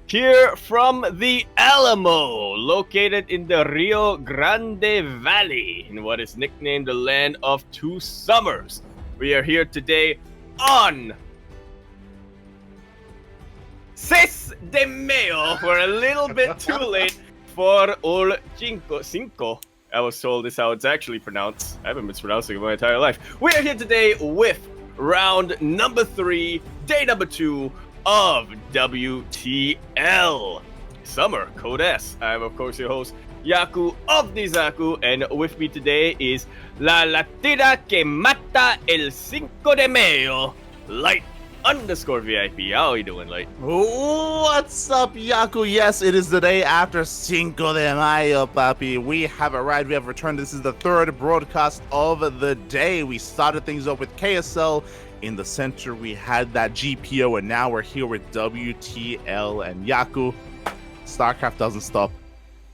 Here from the Alamo, located in the Rio Grande Valley, in what is nicknamed the land of two summers. We are here today on 6 de Mayo. We're a little bit too late for ul cinco. I was told this is how it's actually pronounced. I haven't been mispronouncing it my entire life. We are here today with round number 3, day number 2 of WTL Summer Code S. I'm of course your host Yaku of Yakuzaku, and with me today is La Latida que mata el 5 de Mayo, Light_VIP. How are you doing, Light? What's up, Yaku? Yes, it is the day after Cinco de Mayo, papi. We have arrived, we have returned. This is the third broadcast of the day. We started things off with KSL. In the center, we had that GPO, and now we're here with WTL and Yaku. StarCraft doesn't stop,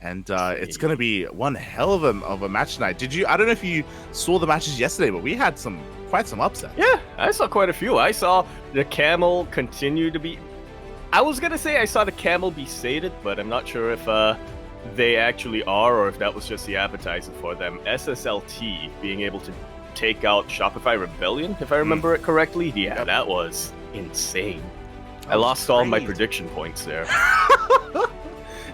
and it's going to be one hell of a match tonight. I don't know if you saw the matches yesterday, but we had quite some upsets. Yeah, I saw quite a few. I saw the Camel continue to be... I was going to say I saw the Camel be sated, but I'm not sure if they actually are, or if that was just the appetizer for them. SSLT being able to take out Shopify Rebellion, if I remember it correctly. Yeah, that was insane. I lost all my prediction points there.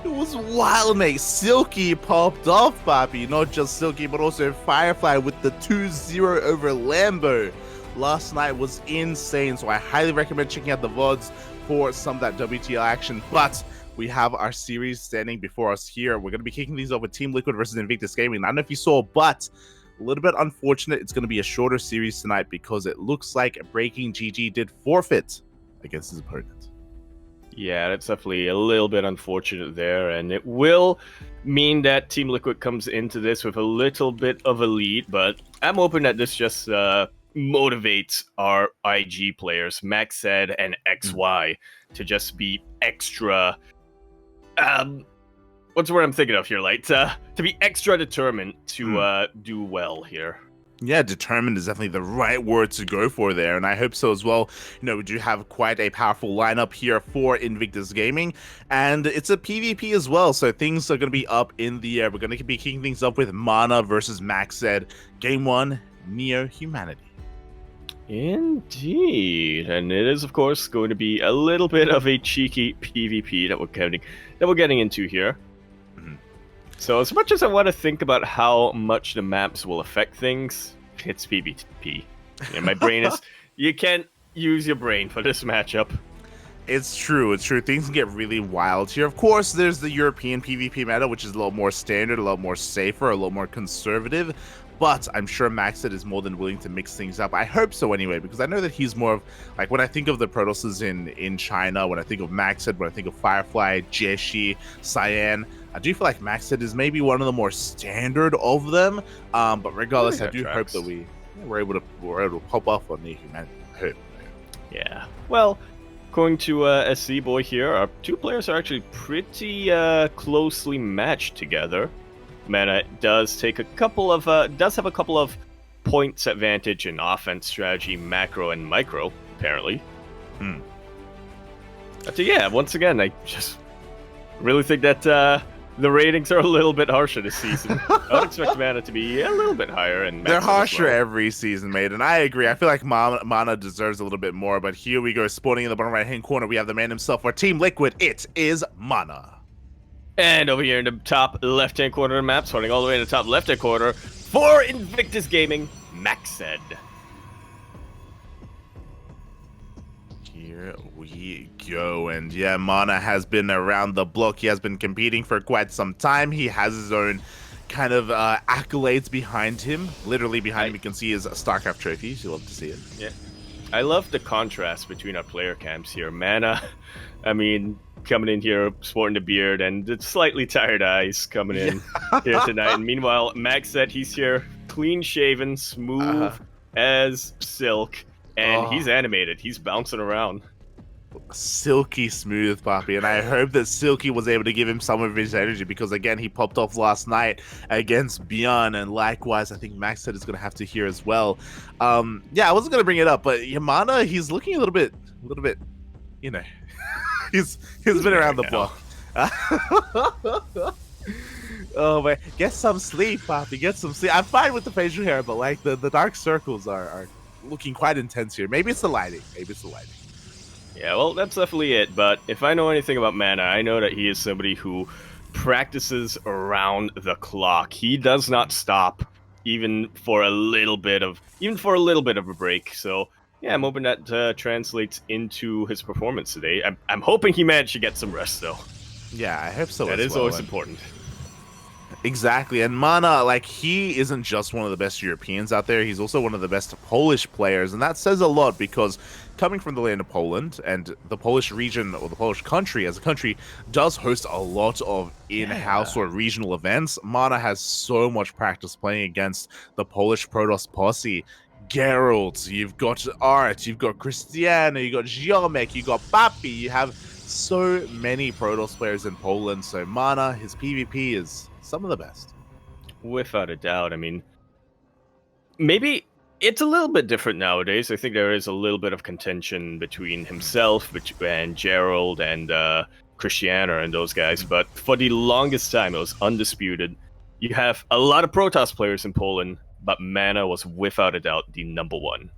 It was wild, mate. Silky popped off, papi. Not just Silky, but also Firefly with the 2-0 over Lambo. Last night was insane, so I highly recommend checking out the VODs for some of that WTL action. But we have our series standing before us here. We're going to be kicking these off with Team Liquid versus Invictus Gaming. I don't know if you saw, but a little bit unfortunate. It's going to be a shorter series tonight because it looks like Breaking GG did forfeit against his opponent. Yeah, that's definitely a little bit unfortunate there, and it will mean that Team Liquid comes into this with a little bit of a lead, but I'm hoping that this just motivates our IG players, MacSed and XY, to just be extra... what's the word I'm thinking of here, Light? To be extra determined to do well here. Yeah, determined is definitely the right word to go for there, and I hope so as well. You know, we do have quite a powerful lineup here for Invictus Gaming, and it's a PvP as well, so things are going to be up in the air. We're going to be kicking things up with Mana versus MacSed. Game 1, Neo Humanity. Indeed, and it is, of course, going to be a little bit of a cheeky PvP that we're getting into here. So as much as I want to think about how much the maps will affect things, it's PvP. And my brain is... You can't use your brain for this matchup. It's true. Things can get really wild here. Of course, there's the European PvP meta, which is a little more standard, a lot more safer, a little more conservative. But I'm sure MacSed is more than willing to mix things up. I hope so anyway, because I know that he's more of... Like, when I think of the Protosses in China, when I think of MacSed, when I think of Firefly, Jeshi, Cyan, I do feel like MacSed is maybe one of the more standard of them. But regardless, I do hope that we're able to pop off on the Humanity. I hope. Yeah. Well, according to SC Boy here, our two players are actually pretty closely matched together. Mana does have a couple of points advantage in offense strategy, macro and micro, apparently. But yeah, once again, I just really think that the ratings are a little bit harsher this season. I would expect Mana to be a little bit higher. And they're harsher every season, mate, and I agree. I feel like Mana deserves a little bit more, but here we go. Spawning in the bottom right-hand corner, we have the man himself for Team Liquid. It is Mana. And over here in the top left-hand corner of the map, starting all the way in the top left-hand corner, for Invictus Gaming, MacSed. Here we go, and yeah, Mana has been around the block. He has been competing for quite some time. He has his own kind of accolades behind him. Literally behind him, you can see his StarCraft trophies. You love to see it. Yeah, I love the contrast between our player camps here. Mana, I mean, coming in here sporting the beard and the slightly tired eyes coming in here tonight. And meanwhile, MacSed, he's here clean shaven, smooth as silk, and he's animated. He's bouncing around. Silky smooth, Papi, and I hope that Silky was able to give him some of his energy, because again, he popped off last night against Beyond, and likewise I think MacSed is going to have to hear as well. Yeah, I wasn't going to bring it up, but Yamana, he's looking a little bit, you know. he's been around the block. Oh man, get some sleep, Poppy. Get some sleep. I'm fine with the facial hair, but like the dark circles are looking quite intense here. Maybe it's the lighting. Maybe it's the lighting. Yeah, well, that's definitely it. But if I know anything about Mana, I know that he is somebody who practices around the clock. He does not stop, even for a little bit of a break. So yeah, I'm hoping that translates into his performance today. I'm hoping he managed to get some rest though. Yeah, I hope so. That is always important. Exactly, and Mana, like, he isn't just one of the best Europeans out there, he's also one of the best Polish players, and that says a lot because coming from the land of Poland, and the Polish region, or the Polish country as a country, does host a lot of in-house or regional events. Mana has so much practice playing against the Polish Protoss posse. Geralt, you've got Art, you've got Cristiano, you've got Ziomek, you've got Papi, you have so many Protoss players in Poland, so Mana, his PvP is some of the best. Without a doubt. I mean, maybe it's a little bit different nowadays. I think there is a little bit of contention between himself and Gerald and Cristiano and those guys, but for the longest time, it was undisputed. You have a lot of Protoss players in Poland, but Mana was without a doubt the #1,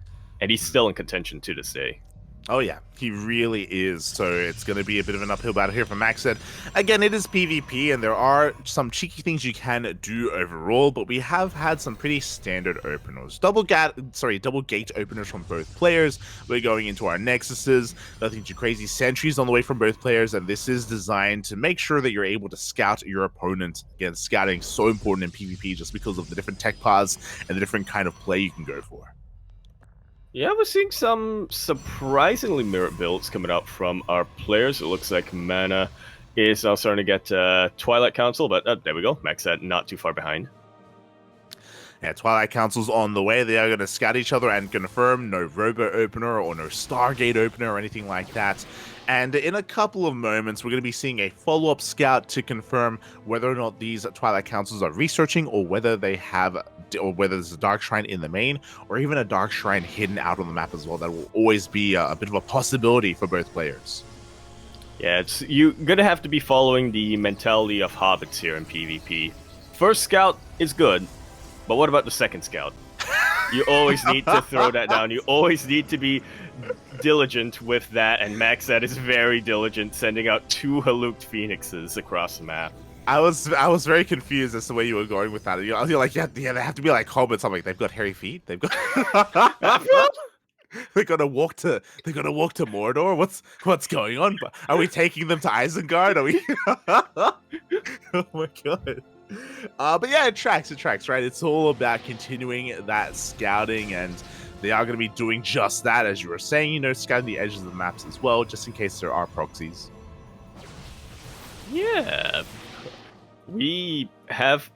and he's still in contention to this day. Oh yeah, he really is. So it's going to be a bit of an uphill battle here for MacSed. Again, it is PvP, and there are some cheeky things you can do overall, but we have had some pretty standard openers. Double gate openers from both players. We're going into our Nexuses, nothing too crazy. Sentries on the way from both players, and this is designed to make sure that you're able to scout your opponent. Again, scouting so important in PvP just because of the different tech paths and the different kind of play you can go for. Yeah, we're seeing some surprisingly mirrored builds coming out from our players. It looks like Mana is now starting to get Twilight Council, but there we go. MacSed not too far behind. Yeah, Twilight Council's on the way. They are going to scout each other and confirm no Robo Opener or no Stargate Opener or anything like that. And in a couple of moments, we're going to be seeing a follow-up scout to confirm whether or not these Twilight Councils are researching, or whether they have, or whether there's a Dark Shrine in the main, or even a Dark Shrine hidden out on the map as well. That will always be a bit of a possibility for both players. Yeah, you're going to have to be following the mentality of hobbits here in PvP. First scout is good, but what about the second scout? You always need to throw that down. You always need to be diligent with that, and MacSed is very diligent, sending out 2 Haluked Phoenixes across the map. I was very confused as to where you were going with that. You're like, yeah, they have to be like hobbits. I'm like, they've got hairy feet. They've got they're gonna walk to Mordor. What's going on? Are we taking them to Isengard? Are we? Oh my god. But yeah, it tracks, right? It's all about continuing that scouting, and they are going to be doing just that, as you were saying, scouting the edges of the maps as well, just in case there are proxies. Yeah. We have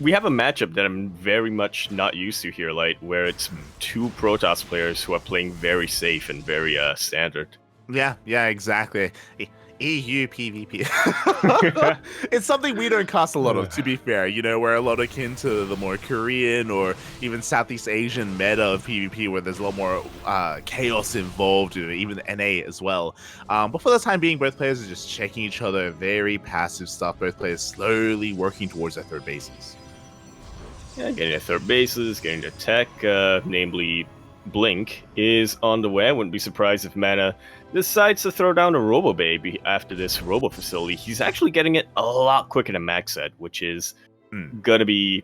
a matchup that I'm very much not used to here, like, where it's 2 Protoss players who are playing very safe and very standard. Yeah, exactly. EU PvP. It's something we don't cast a lot of, to be fair. We're a lot akin to the more Korean or even Southeast Asian meta of PvP, where there's a lot more chaos involved, even the NA as well. But for the time being, both players are just checking each other, very passive stuff. Both players slowly working towards their third bases. Yeah, getting their third bases, getting their tech, namely Blink, is on the way. I wouldn't be surprised if Mana decides to throw down a Robo Baby after this Robo Facility. He's actually getting it a lot quicker than MacSed, which is gonna be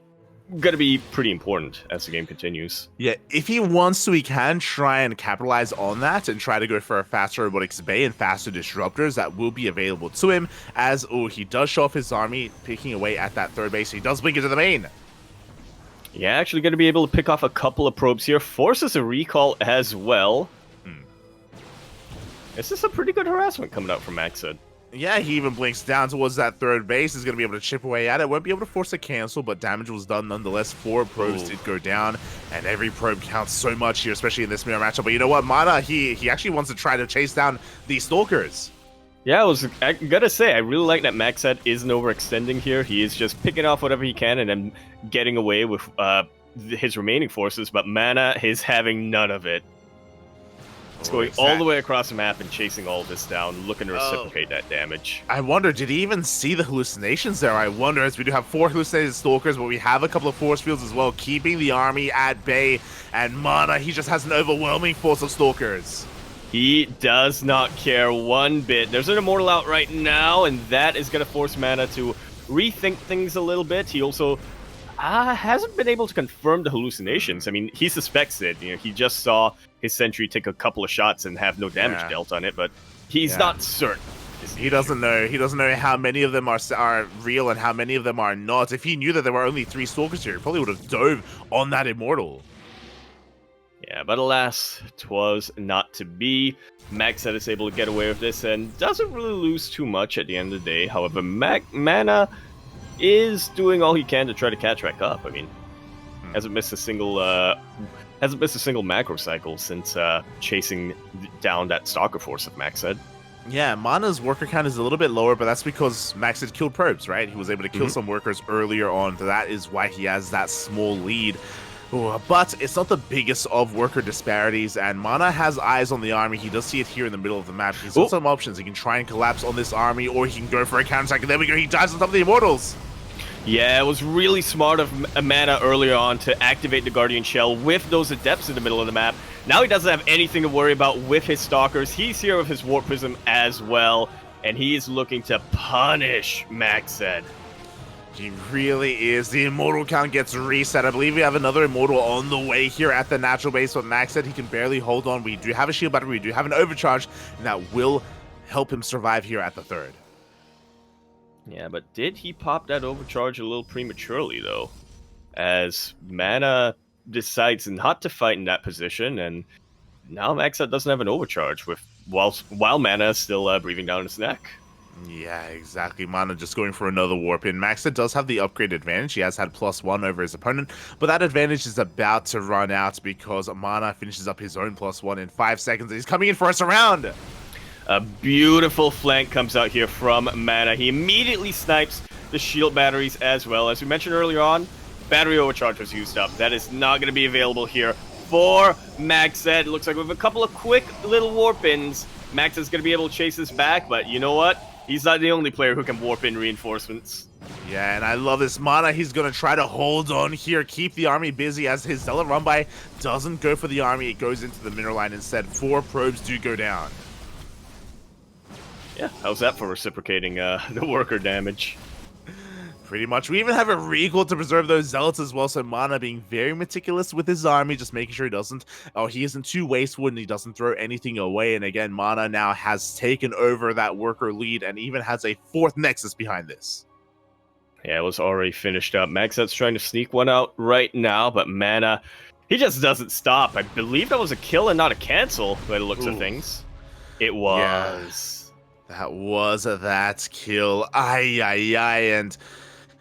pretty important as the game continues. Yeah, if he wants to, he can try and capitalize on that and try to go for a faster Robotics Bay and faster Disruptors that will be available to him, as he does show off his army, picking away at that third base. He does blink into the main. Yeah, actually going to be able to pick off a couple of probes here. Forces a recall as well. This is a pretty good harassment coming out from MacSed. Yeah, he even blinks down towards that third base. He's going to be able to chip away at it. Won't be able to force a cancel, but damage was done nonetheless. 4 probes did go down, and every probe counts so much here, especially in this mirror matchup. But you know what? Mana, he actually wants to try to chase down these Stalkers. Yeah, I gotta say, I really like that MacSed isn't overextending here. He is just picking off whatever he can and then getting away with his remaining forces, but Mana is having none of it. It's going all the way across the map and chasing all this down, looking to reciprocate that damage. I wonder, did he even see the hallucinations there? I wonder, as we do have 4 hallucinated stalkers, but we have a couple of force fields as well, keeping the army at bay. And Mana, he just has an overwhelming force of stalkers. He does not care one bit. There's an Immortal out right now, and that is going to force Mana to rethink things a little bit. He also hasn't been able to confirm the hallucinations. I mean, he suspects it. You know, he just saw his sentry take a couple of shots and have no damage dealt on it, but he's not certain. He doesn't know. He doesn't know how many of them are real and how many of them are not. If he knew that there were only 3 stalkers here, he probably would have dove on that Immortal. Yeah, but alas, 'twas not to be. MacSed is able to get away with this and doesn't really lose too much at the end of the day. However, Mana is doing all he can to try to catch back up. I mean, hasn't missed a single macro cycle since chasing down that stalker force of MacSed. Yeah, Mana's worker count is a little bit lower, but that's because MacSed killed probes, right? He was able to kill some workers earlier on. That is why he has that small lead. Ooh, but it's not the biggest of worker disparities, and Mana has eyes on the army. He does see it here in the middle of the map. He's got some options. He can try and collapse on this army, or he can go for a counterattack, and there we go. He dives on top of the Immortals. Yeah, it was really smart of Mana earlier on to activate the Guardian Shell with those Adepts in the middle of the map. Now he doesn't have anything to worry about with his Stalkers. He's here with his Warp Prism as well, and he is looking to punish MacSed. He really is. The Immortal count gets reset. I believe we have another Immortal on the way here at the natural base, but MacSed he can barely hold on. We do have a shield battery, we do have an overcharge, and that will help him survive here at the 3rd. Yeah, but did he pop that overcharge a little prematurely, though? As Mana decides not to fight in that position, and now MacSed doesn't have an overcharge while Mana is still breathing down his neck. Yeah, exactly. Mana just going for another warp in. MacSed does have the upgrade advantage. He has had +1 over his opponent, but that advantage is about to run out because Mana finishes up his own +1 in 5 seconds. He's coming in for a surround. A beautiful flank comes out here from Mana. He immediately snipes the shield batteries as well. As we mentioned earlier on, battery overcharge was used up. That is not going to be available here for MacSed. It looks like with a couple of quick little warp-ins, MacSed is going to be able to chase this back, but you know what? He's not the only player who can warp in reinforcements. Yeah, and I love this. Mana, he's going to try to hold on here, keep the army busy as his Zealot run-by doesn't go for the army. It goes into the mineral line instead. 4 probes do go down. Yeah, how's that for reciprocating the worker damage? Pretty much. We even have a recall to preserve those Zealots as well, so Mana being very meticulous with his army, just making sure he isn't too wasteful and he doesn't throw anything away. And again, Mana now has taken over that worker lead and even has a 4th Nexus behind this. Yeah, it was already finished up. MacSed's trying to sneak one out right now, but Mana, he just doesn't stop. I believe that was a kill and not a cancel by the looks of things. It was. Yeah, that was that kill. And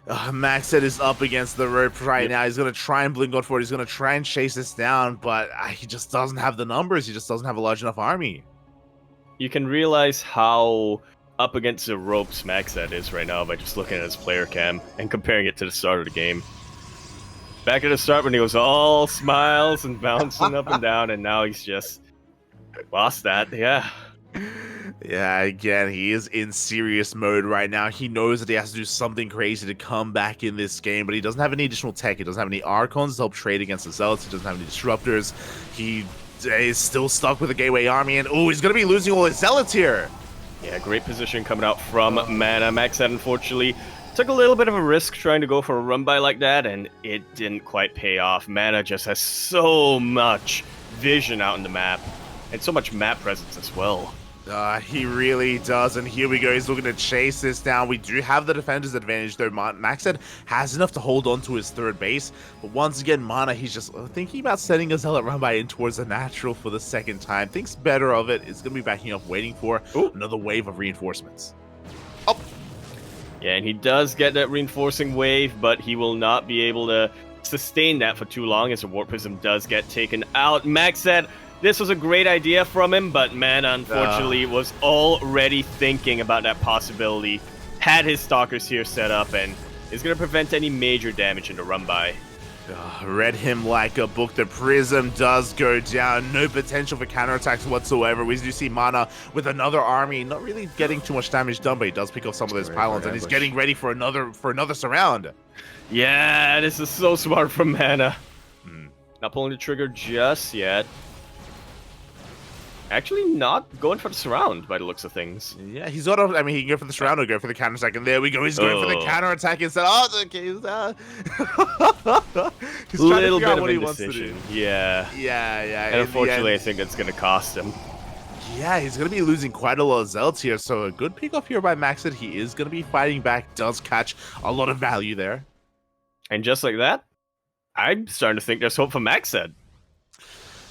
MacSed is up against the rope right now. He's going to try and blink on for it. He's going to try and chase this down, but he just doesn't have the numbers. He just doesn't have a large enough army. You can realize how up against the ropes MacSed is right now by just looking at his player cam and comparing it to the start of the game. Back at the start when he was all smiles and bouncing up and down, and now he's just lost that. Yeah, again, he is in serious mode right now. He knows that he has to do something crazy to come back in this game, but he doesn't have any additional tech. He doesn't have any Archons to help trade against the Zealots. He doesn't have any Disruptors. He is still stuck with the Gateway Army, and he's going to be losing all his Zealots here. Yeah, great position coming out from Mana. MacSed, unfortunately, took a little bit of a risk trying to go for a run-by like that, and it didn't quite pay off. Mana just has so much vision out in the map, and so much map presence as well. He really does, and here we go. He's looking to chase this down. We do have the defender's advantage, though. MacSed has enough to hold on to his 3rd base, but once again, Mana, he's just thinking about sending a Zealot run-by in towards the natural for the 2nd time. Thinks better of it. It's going to be backing up, waiting for another wave of reinforcements. Yeah, and he does get that reinforcing wave, but he will not be able to sustain that for too long as the Warp Prism does get taken out. MacSed, this was a great idea from him, but Mana, unfortunately, was already thinking about that possibility. Had his Stalkers here set up, and is going to prevent any major damage in the run-by. Read him like a book. The Prism does go down. No potential for counterattacks whatsoever. We do see Mana with another army, not really getting too much damage done, but he does pick off some of those pylons, and he's getting ready for another surround. Yeah, this is so smart from Mana. Not pulling the trigger just yet. Actually not going for the surround by the looks of things. Yeah, he's got. I mean, he can go for the surround or go for the counterattack, and there we go. He's going for the counterattack instead. Oh, okay. He's trying to figure out what he wants to do. Yeah. Yeah. And unfortunately, I think that's going to cost him. Yeah, he's going to be losing quite a lot of Zealots here, so a good pick off here by MacSed. He is going to be fighting back, does catch a lot of value there. And just like that, I'm starting to think there's hope for MacSed.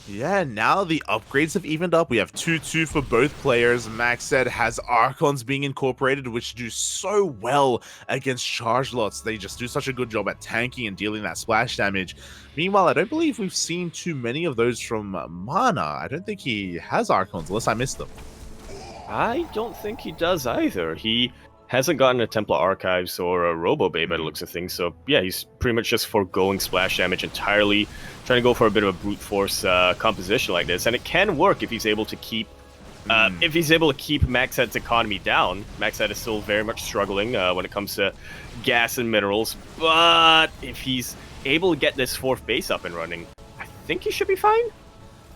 Yeah, now the upgrades have evened up. We have 2-2 for both players. MacSed has Archons being incorporated, which do so well against charge lots. They just do such a good job at tanking and dealing that splash damage. Meanwhile, I don't believe we've seen too many of those from Mana. I don't think he has Archons, unless I missed them. I don't think he does either. He hasn't gotten a Templar Archives or a Robo-Bay by the looks of things, so yeah, he's pretty much just foregoing splash damage entirely, trying to go for a bit of a brute force composition like this, and it can work if he's able to keep MacSed's economy down. MacSed is still very much struggling when it comes to gas and minerals, but if he's able to get this fourth base up and running, I think he should be fine.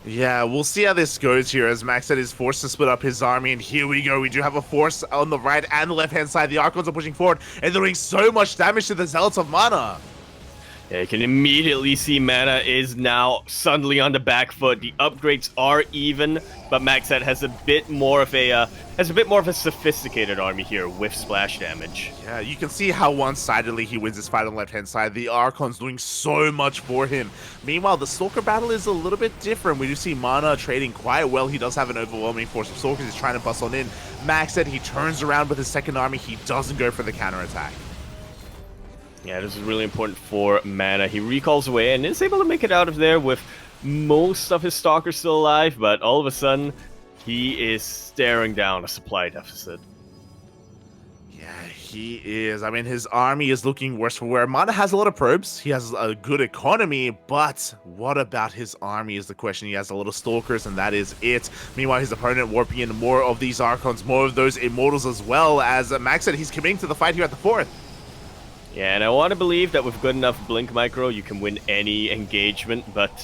Yeah, we'll see how this goes here as MacSed is forced to split up his army, and here we go. We do have a force on the right and the left-hand side. The Archons are pushing forward, and they're doing so much damage to the Zealots of Mana. Yeah, you can immediately see Mana is now suddenly on the back foot. The upgrades are even, but MacSed has a bit more of a sophisticated army here with splash damage. Yeah, you can see how one-sidedly he wins this fight on the left-hand side. The Archon's doing so much for him. Meanwhile, the Stalker battle is a little bit different. We do see Mana trading quite well. He does have an overwhelming force of Stalkers. He's trying to bust on in. MacSed, he turns around with his second army. He doesn't go for the counterattack. Yeah, this is really important for Mana. He recalls away and is able to make it out of there with most of his Stalkers still alive, but all of a sudden, he is staring down a supply deficit. Yeah, he is. I mean, his army is looking worse for wear. Mana has a lot of probes. He has a good economy, but what about his army is the question. He has a lot of Stalkers, and that is it. Meanwhile, his opponent warping in more of these Archons, more of those Immortals as well. As MacSed, he's committing to the fight here at the fourth. Yeah, and I want to believe that with good enough Blink Micro, you can win any engagement, but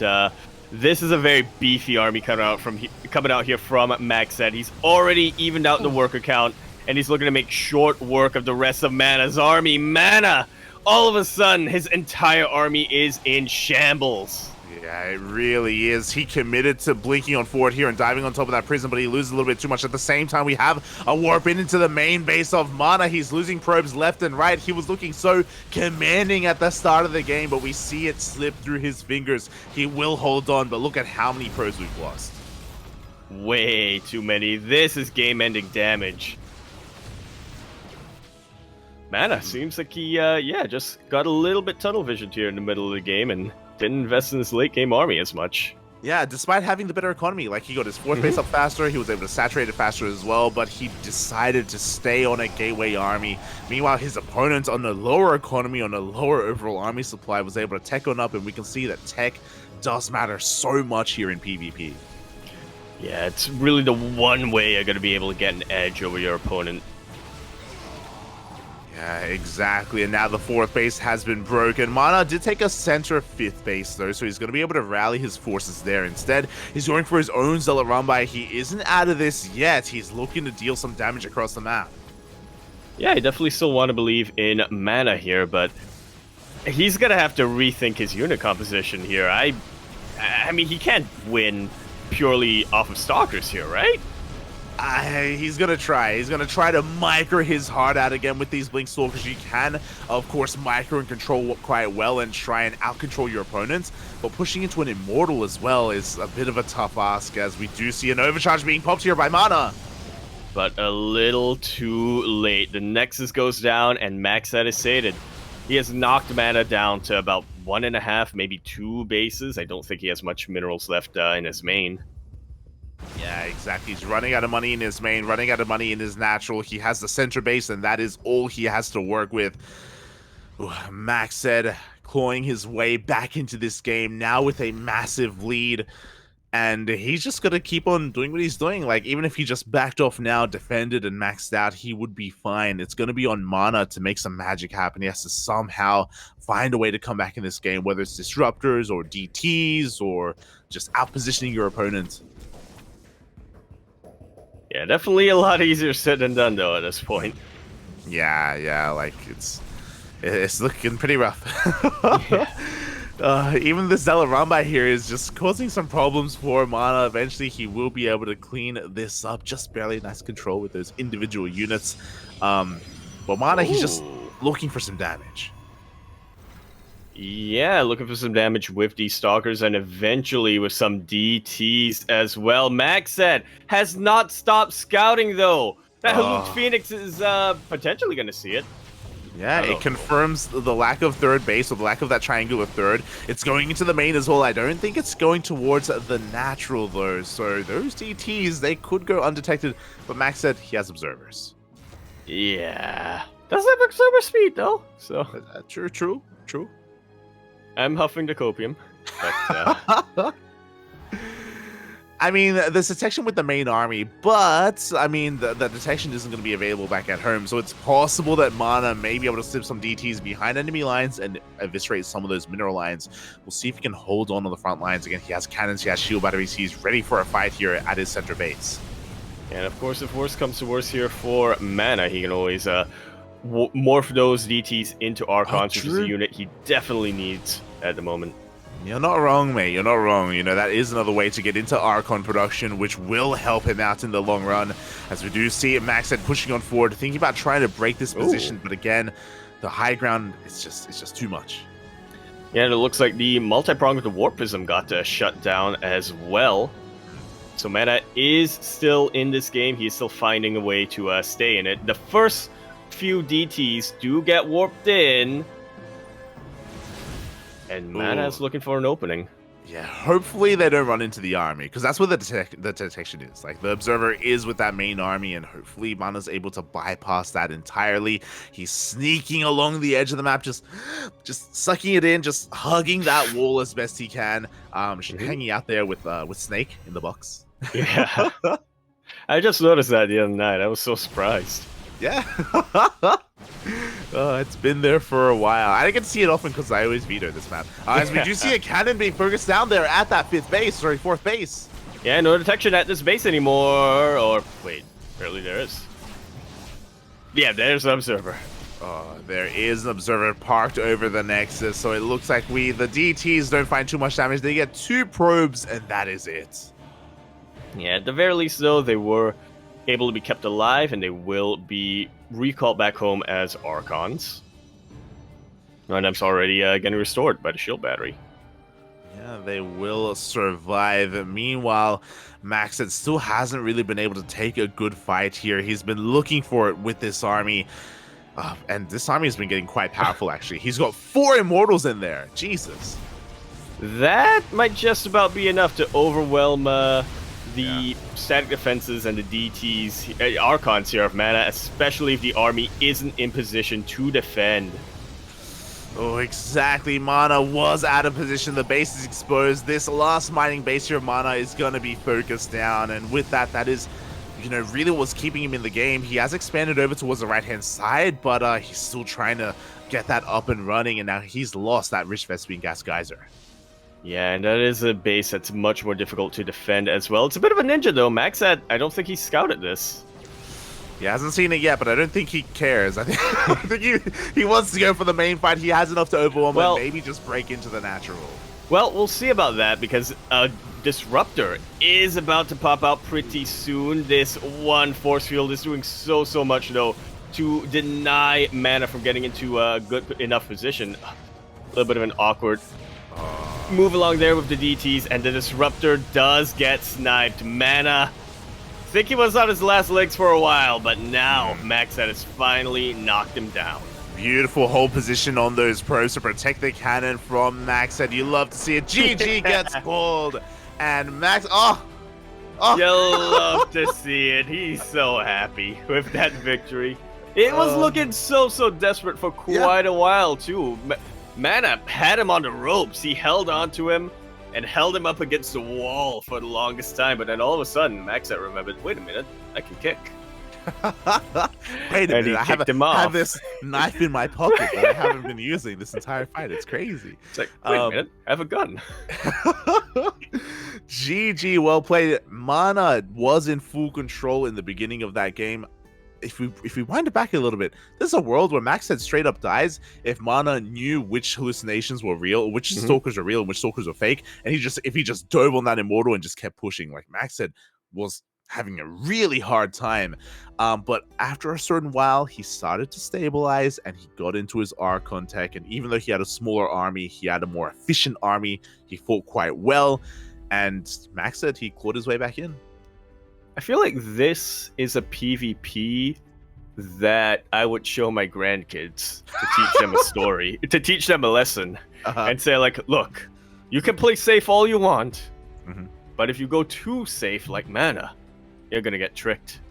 this is a very beefy army coming out here from MacSed. He's already evened out the worker count, and he's looking to make short work of the rest of Mana's army. Mana, all of a sudden, his entire army is in shambles. Yeah, it really is. He committed to blinking on forward here and diving on top of that prison, but he loses a little bit too much. At the same time, we have a warp into the main base of Mana. He's losing probes left and right. He was looking so commanding at the start of the game, but we see it slip through his fingers. He will hold on, but look at how many probes we've lost. Way too many. This is game-ending damage. Mana seems like he, just got a little bit tunnel visioned here in the middle of the game and didn't invest in his late game army as much. Yeah, despite having the better economy, like he got his fourth base up faster, he was able to saturate it faster as well, but he decided to stay on a gateway army. Meanwhile, his opponent on a lower economy, on a lower overall army supply, was able to tech on up, and we can see that tech does matter so much here in PvP. Yeah, it's really the one way you're going to be able to get an edge over your opponent. Yeah, exactly. And now the fourth base has been broken. Mana did take a center fifth base, though, so he's going to be able to rally his forces there. Instead, he's going for his own Zealot run-by. He isn't out of this yet. He's looking to deal some damage across the map. Yeah, I definitely still want to believe in Mana here, but he's going to have to rethink his unit composition here. I mean, he can't win purely off of Stalkers here, right? He's going to try. He's going to try to micro his heart out again with these Blink Stalkers. You can, of course, micro and control quite well and try and out-control your opponents. But pushing into an Immortal as well is a bit of a tough ask, as we do see an overcharge being popped here by Mana. But a little too late. The Nexus goes down, and MacSed is sated. He has knocked Mana down to about 1.5, maybe 2 bases. I don't think he has much minerals left in his main. Yeah, exactly. He's running out of money in his main, running out of money in his natural. He has the center base, and that is all he has to work with. MacSed clawing his way back into this game now with a massive lead. And he's just going to keep on doing what he's doing. Like, even if he just backed off now, defended and maxed out, he would be fine. It's going to be on Mana to make some magic happen. He has to somehow find a way to come back in this game, whether it's disruptors or DTs or just out-positioning your opponent. Yeah, definitely a lot easier said than done, though, at this point. Yeah, like, it's looking pretty rough. Yeah. Even the Zealot Rambai here is just causing some problems for Mana. Eventually, he will be able to clean this up. Just barely nice control with those individual units. But Mana, he's just looking for some damage. Yeah, looking for some damage with these Stalkers and eventually with some DTs as well. MacSed has not stopped scouting, though. That Haluk Phoenix is potentially going to see it. Yeah, it confirms the lack of third base, or the lack of that triangular third. It's going into the main as well. I don't think it's going towards the natural, though. So those DTs, they could go undetected. But Max said he has observers. Yeah. Doesn't have observer speed, though. So True. I'm huffing the copium. But, I mean, there's detection with the main army, but, I mean, the detection isn't going to be available back at home, so it's possible that Mana may be able to slip some DTs behind enemy lines and eviscerate some of those mineral lines. We'll see if he can hold on the front lines. Again, he has cannons, he has shield batteries, he's ready for a fight here at his center base. and, of course, if worse comes to worse here for Mana, he can always morph those DTs into Archons, which is a unit he definitely needs at the moment. You're not wrong, mate. You're not wrong. You know, that is another way to get into Archon production, which will help him out in the long run. As we do see MacSed pushing on forward, thinking about trying to break this position. But again, the high ground, it's just too much. Yeah, and it looks like the multi-prong with the Warp Prism got shut down as well. So Mana is still in this game. He is still finding a way to stay in it. The first few DTs do get warped in. And Mana's looking for an opening. Yeah, hopefully they don't run into the army, because that's where the detection is. Like, the observer is with that main army, and hopefully Mana's able to bypass that entirely. He's sneaking along the edge of the map, just sucking it in, just hugging that wall as best he can. Hanging out there with Snake in the box. Yeah. I just noticed that the other night. I was so surprised. Yeah. It's been there for a while. I didn't get to see it often because I always veto this map. As we do see a cannon being focused down there at that fourth base. Yeah, no detection at this base anymore. Or, wait, apparently there is. Yeah, there's an observer. There is an observer parked over the Nexus, so it looks like the DTs don't find too much damage. They get 2 probes, and that is it. Yeah, at the very least, though, they were able to be kept alive, and they will be recalled back home as Archons. And I'm already getting restored by the shield battery. Yeah, they will survive. Meanwhile, MacSed still hasn't really been able to take a good fight here. He's been looking for it with this army. And this army has been getting quite powerful, actually. He's got 4 Immortals in there. Jesus. That might just about be enough to overwhelm the static defenses and the DTs, Archons here of Mana, especially if the army isn't in position to defend. Oh, exactly. Mana was out of position. The base is exposed. This last mining base here of Mana is going to be focused down. And with that, that is, really what's keeping him in the game. He has expanded over towards the right-hand side, but he's still trying to get that up and running. And now he's lost that Rich Vespian Gas Geyser. Yeah, and that is a base that's much more difficult to defend as well. It's a bit of a ninja, though. MacSed, I don't think he's scouted this. He hasn't seen it yet, but I don't think he cares. I think he wants to go for the main fight. He has enough to overwhelm and maybe just break into the natural. Well, we'll see about that, because a Disruptor is about to pop out pretty soon. This one force field is doing so much, though, to deny Mana from getting into a good enough position. A little bit of an awkward move along there with the DTs, and the Disruptor does get sniped. Mana, I think he was on his last legs for a while, but now MacSed has finally knocked him down. Beautiful hold position on those probes to protect the cannon from MacSed. You love to see it. GG gets called, and Max, You'll love to see it. He's so happy with that victory. It was looking so desperate for quite a while, too. Mana had him on the ropes. He held onto him and held him up against the wall for the longest time. But then all of a sudden, MacSed remembered, wait a minute, I can kick. Wait a minute, I have this knife in my pocket that I haven't been using this entire fight. It's crazy. It's like, wait a minute, I have a gun. GG, well played. Mana was in full control in the beginning of that game. If we wind it back a little bit, there's a world where MacSed straight up dies if Mana knew which hallucinations were real, which stalkers were real, and which stalkers were fake, and if he just dove on that immortal and just kept pushing. Like, MacSed was having a really hard time, but after a certain while, he started to stabilize and he got into his Archon tech. And even though he had a smaller army, he had a more efficient army. He fought quite well, and MacSed, he clawed his way back in. I feel like this is a PvP that I would show my grandkids to teach them a story, to teach them a lesson, and say, like, look, you can play safe all you want, but if you go too safe like Mana, you're gonna get tricked.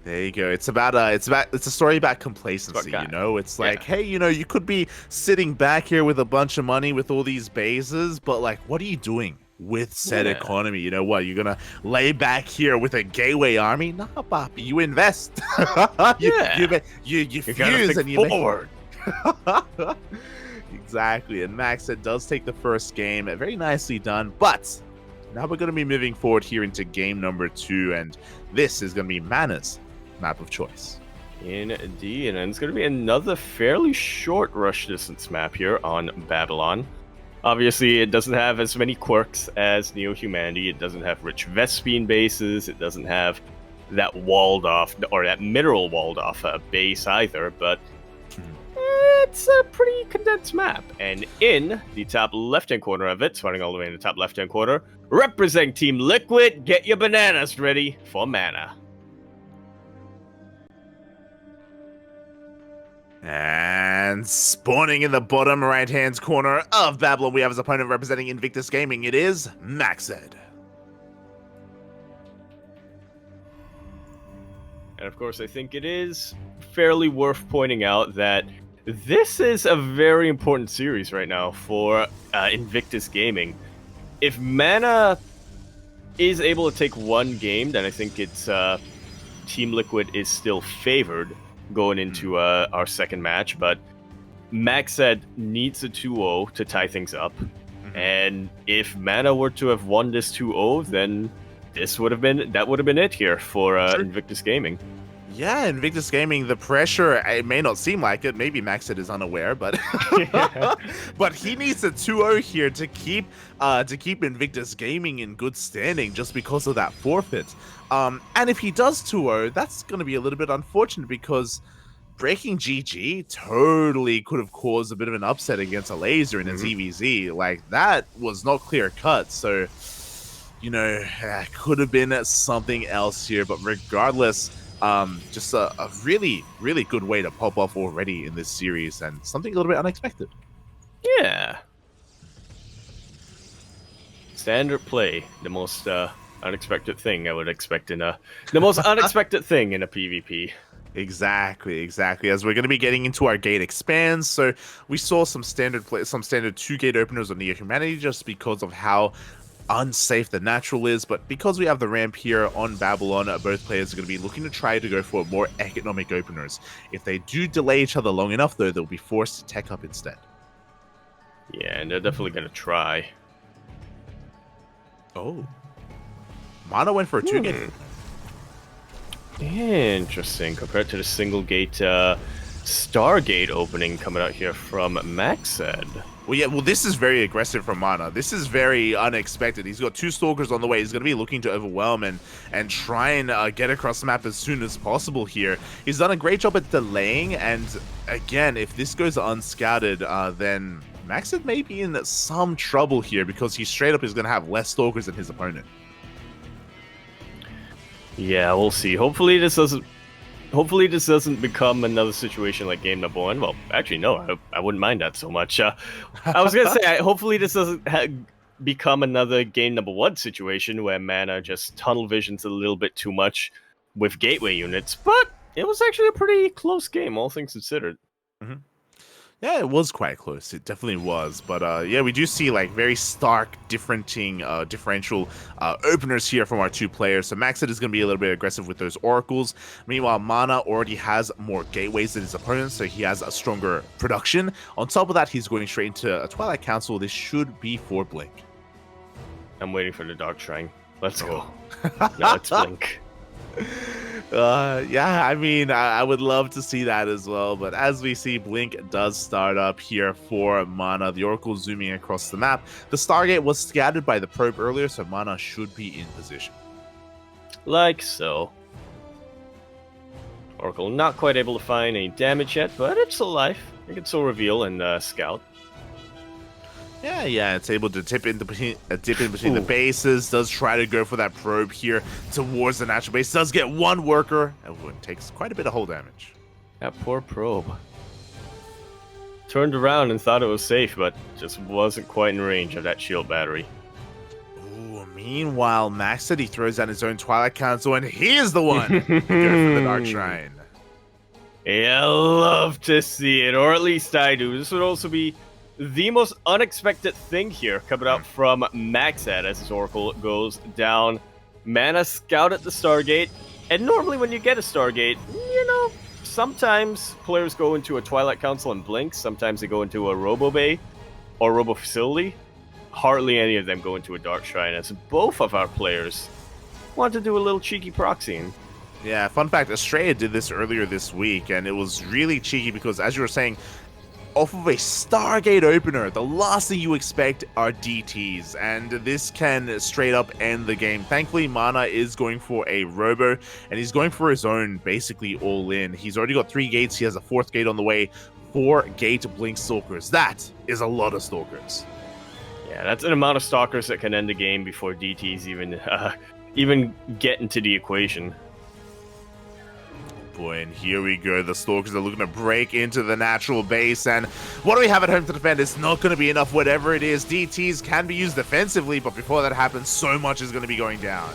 There you go. It's a story about complacency, you know? It's like, hey, you know, you could be sitting back here with a bunch of money with all these bases, but like, what are you doing with said economy? You know what? You're gonna lay back here with a gateway army? Nah, Bobby, you invest. you fuse and you forward. Exactly. And MacSed does take the first game. Very nicely done. But now we're going to be moving forward here into game number 2, and this is going to be Mana's map of choice. Indeed, and it's going to be another fairly short rush distance map here on Babylon. Obviously, it doesn't have as many quirks as Neo-Humanity. It doesn't have rich Vespene bases. It doesn't have that walled off, or that mineral walled off base either, but it's a pretty condensed map. And in the top left-hand corner of it, starting all the way in the top left-hand corner, representing Team Liquid, get your bananas ready for Mana. And spawning in the bottom right-hand corner of Babylon, we have his opponent representing Invictus Gaming. It is MacSed. And of course, I think it is fairly worth pointing out that this is a very important series right now for Invictus Gaming. If Mana is able to take one game, then I think it's Team Liquid is still favored going into our second match. But MacSed needs a 2-0 to tie things up. And if Mana were to have won this 2-0, then that would have been it here for Invictus Gaming. Yeah, Invictus Gaming, the pressure, it may not seem like it. Maybe MacSed is unaware, but but he needs a 2-0 here to keep Invictus Gaming in good standing just because of that forfeit. And if he does 2-0, that's going to be a little bit unfortunate because breaking GG totally could have caused a bit of an upset against a laser in a ZVZ. Like, that was not clear cut. So, you know, could have been something else here. But regardless, just a really, really good way to pop off already in this series, and something a little bit unexpected. Yeah. Standard play, the most unexpected thing I would expect in the most unexpected thing in a PvP. Exactly. As we're going to be getting into our gate expands, so we saw some standard 2-gate openers on Neo-Humanity just because of how unsafe the natural is, but because we have the ramp here on Babylon, both players are going to be looking to try to go for more economic openers. If they do delay each other long enough, though, they'll be forced to tech up instead. Yeah, and they're definitely going to try. Oh. Mana went for a 2-gate. Interesting, compared to the single gate Stargate opening coming out here from MacSed. Well, yeah, this is very aggressive from Mana. This is very unexpected. He's got 2 stalkers on the way. He's going to be looking to overwhelm and try and get across the map as soon as possible here. He's done a great job at delaying, and again, if this goes unscouted, then MacSed may be in some trouble here because he straight up is going to have less stalkers than his opponent. Yeah, we'll see. Hopefully this doesn't become another situation like game number 1. Well, actually, no, I wouldn't mind that so much. I was going to say, hopefully this doesn't become another game number 1 situation where Mana just tunnel visions a little bit too much with gateway units, but it was actually a pretty close game, all things considered. Yeah, it was quite close. It definitely was. But yeah, we do see like very stark, differential openers here from our two players. So MacSed is going to be a little bit aggressive with those oracles. Meanwhile, Mana already has more gateways than his opponents, so he has a stronger production. On top of that, he's going straight into a Twilight Council. This should be for Blink. I'm waiting for the Dark Shrine. Let's go. No, it's Blink. Yeah, I mean, I would love to see that as well, but as we see, Blink does start up here for Mana. The Oracle zooming across the map. The Stargate was scattered by the probe earlier, so Mana should be in position. Like so. Oracle not quite able to find any damage yet, but it's alive. It can still reveal and scout. Yeah, it's able to dip in between the bases. Does try to go for that probe here towards the natural base. Does get one worker. Everyone takes quite a bit of hull damage. That poor probe. Turned around and thought it was safe, but just wasn't quite in range of that shield battery. Ooh, meanwhile, MacSed, he throws down his own Twilight Council, and he is the one to go for the Dark Shrine. Yeah, I love to see it, or at least I do. This would also be the most unexpected thing here coming out from MacSed as his Oracle goes down. Mana scout at the Stargate, and normally when you get a Stargate, you know, sometimes players go into a Twilight Council and blink, sometimes they go into a Robo Bay or Robo Facility. Hardly any of them go into a Dark Shrine, as both of our players want to do a little cheeky proxying. Yeah, fun fact, Estrella did this earlier this week, and it was really cheeky because, as you were saying, off of a Stargate opener, the last thing you expect are DTs, and this can straight up end the game. Thankfully, Mana is going for a Robo, and he's going for his own, basically all in. He's already got 3 gates, he has a 4th gate on the way, 4 gate Blink Stalkers. That is a lot of Stalkers. Yeah, that's an amount of Stalkers that can end the game before DTs even get into the equation. Boy, and here we go. The Stalkers are looking to break into the natural base, and what do we have at home to defend? It's not going to be enough, whatever it is. DTs can be used defensively, but before that happens, so much is going to be going down.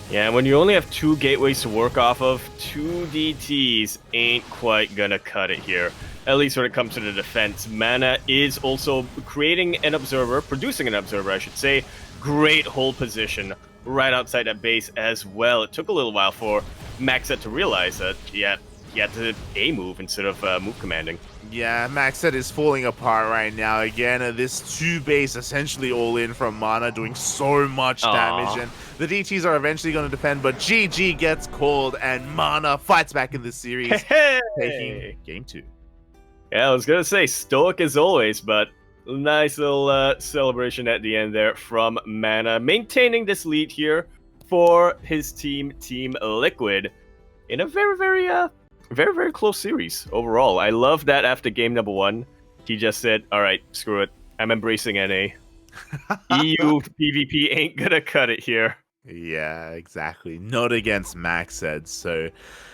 Yeah, and when you only have 2 gateways to work off of, 2 DTs ain't quite gonna cut it here. At least when it comes to the defense. Mana is also creating an observer, producing an observer, I should say. Great hold position right outside that base as well. It took a little while for MacSed to realize that he had to A-move instead of move commanding. Yeah, MacSed is falling apart right now. Again, this 2 base essentially all in from Mana, doing so much damage. And the DTs are eventually going to defend, but GG gets called, and Mana fights back in this series, taking game 2. Yeah, I was going to say, stoic as always, but nice little celebration at the end there from Mana, maintaining this lead here for his team, Team Liquid, in a very, very close series overall. I love that after game number 1, he just said, all right, screw it. I'm embracing NA. EU PvP ain't gonna cut it here. Yeah, exactly. Not against MacSed. So,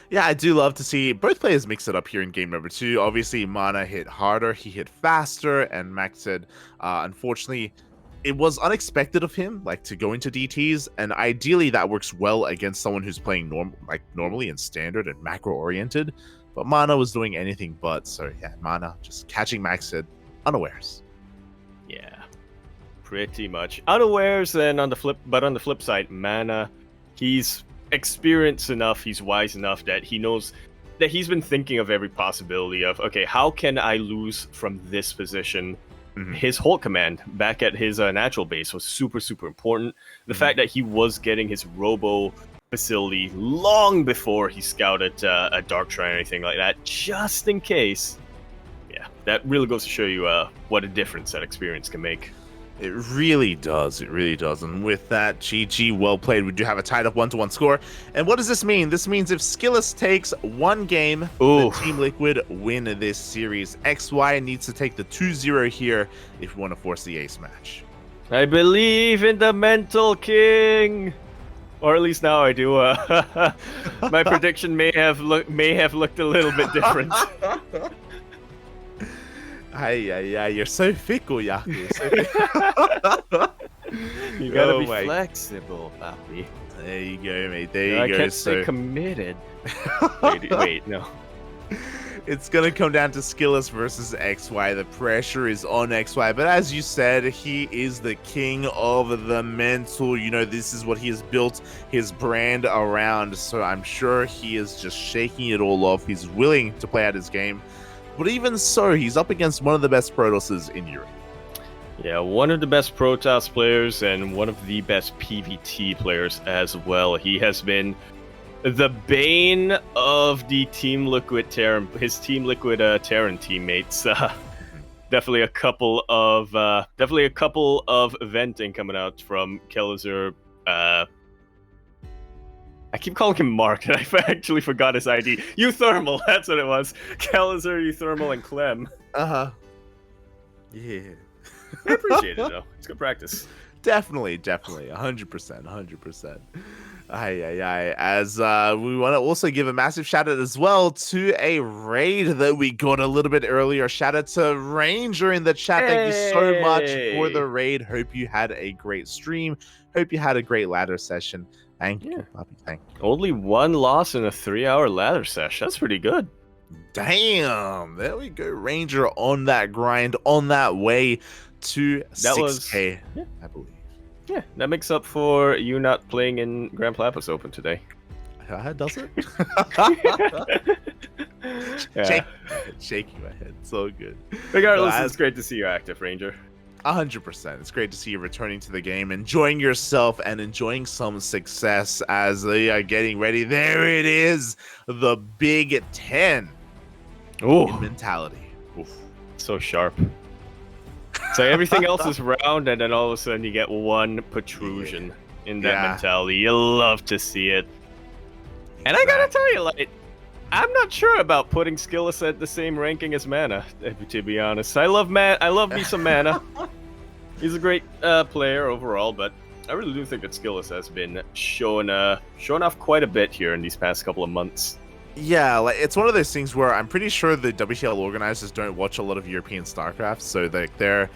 yeah, I do love to see both players mix it up here in game number 2. Obviously, Mana hit harder, he hit faster, and MacSed, unfortunately, it was unexpected of him, like, to go into DTs, and ideally that works well against someone who's playing normally in standard and macro-oriented, but Mana was doing anything but, so yeah, Mana just catching MacSed unawares. Yeah, pretty much unawares, and on the flip side, Mana, he's experienced enough, he's wise enough that he knows that he's been thinking of every possibility of, okay, how can I lose from this position? His hold command back at his natural base was super important. The fact that he was getting his Robo facility long before he scouted a Dark Shrine or anything like that, just in case. Yeah, that really goes to show you what a difference that experience can make. It really does. It really does. And with that, GG, well played. We do have a tied up 1-1 score. And what does this mean? This means if SKillous takes 1 game, the Team Liquid win this series. XY needs to take the 2-0 here if we want to force the ace match. I believe in the Mental King. Or at least now I do. My prediction may have looked a little bit different. You're so fickle, Yaku. You gotta be flexible, Papi. There you go, mate. There you go. I can't stay committed. Wait, no. It's going to come down to SKillous versus XY. The pressure is on XY. But as you said, he is the king of the mental. You know, this is what he has built his brand around. So I'm sure he is just shaking it all off. He's willing to play out his game. But even so, he's up against one of the best Protosses in Europe. Yeah, one of the best Protoss players and one of the best PvT players as well. He has been the bane of the Team Liquid Terran, his Team Liquid Terran teammates. Definitely a couple of venting coming out from Kellizer. I keep calling him Mark, and I actually forgot his ID. Euthermal, that's what it was. Kellizer, Euthermal, and Clem. Yeah. I appreciate it, though. It's good practice. Definitely, 100%. As we want to also give a massive shout out as well to a raid that we got a little bit earlier. Shout out to Ranger in the chat. Thank you so much for the raid. Hope you had a great stream. Hope you had a great ladder session. Thank you, Bobby. Thank you. Only one loss in a 3-hour ladder sesh. That's pretty good. Damn. There we go. Ranger on that grind, on that way to 6K, I believe. Yeah, that makes up for you not playing in Grand Plapas Open today. Does it? Shaking my head. So good. Regardless, it's great to see you active, Ranger. 100%. It's great to see you returning to the game, enjoying yourself, and enjoying some success as they are getting ready. There it is, the Big 10. Ooh. Mentality. Oof. So sharp. So everything else is round, and then all of a sudden you get one protrusion in that mentality. You love to see it. And I gotta tell you, like, I'm not sure about putting SKillous at the same ranking as Mana, to be honest. I love me some Mana. He's a great player overall, but I really do think that SKillous has been showing off quite a bit here in these past couple of months. Yeah, like it's one of those things where I'm pretty sure the WTL organizers don't watch a lot of European StarCraft, so they're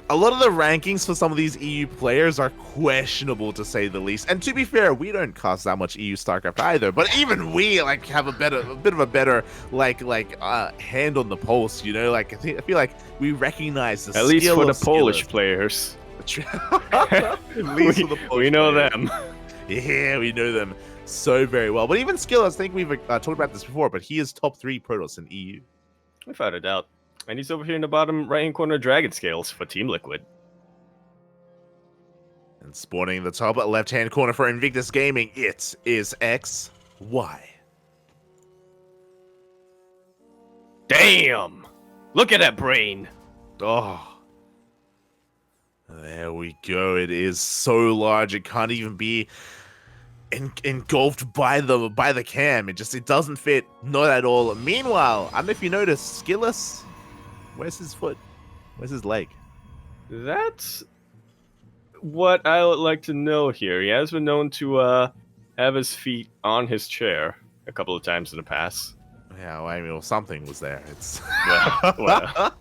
a lot of the rankings for some of these EU players are questionable to say the least. And to be fair, we don't cast that much EU StarCraft either. But even we like have a bit of a better hand on the pulse, you know. Like I feel like we recognize the at least for the Polish players. At least for the Polish we know players. them. Yeah, we know them so very well. But even SKillous, I think we've talked about this before, but he is top 3 Protoss in EU. Without a doubt. And he's over here in the bottom right-hand corner, Dragon Scales for Team Liquid. And spawning in the top left-hand corner for Invictus Gaming, it is XY. Damn! Look at that brain! Oh. There we go. It is so large, it can't even be engulfed by the cam. It doesn't fit, not at all. Meanwhile, I don't know if you noticed, SKillous, where's his foot? Where's his leg? That's what I would like to know here. He has been known to have his feet on his chair a couple of times in the past. Yeah, well, I mean, something was there. It's well.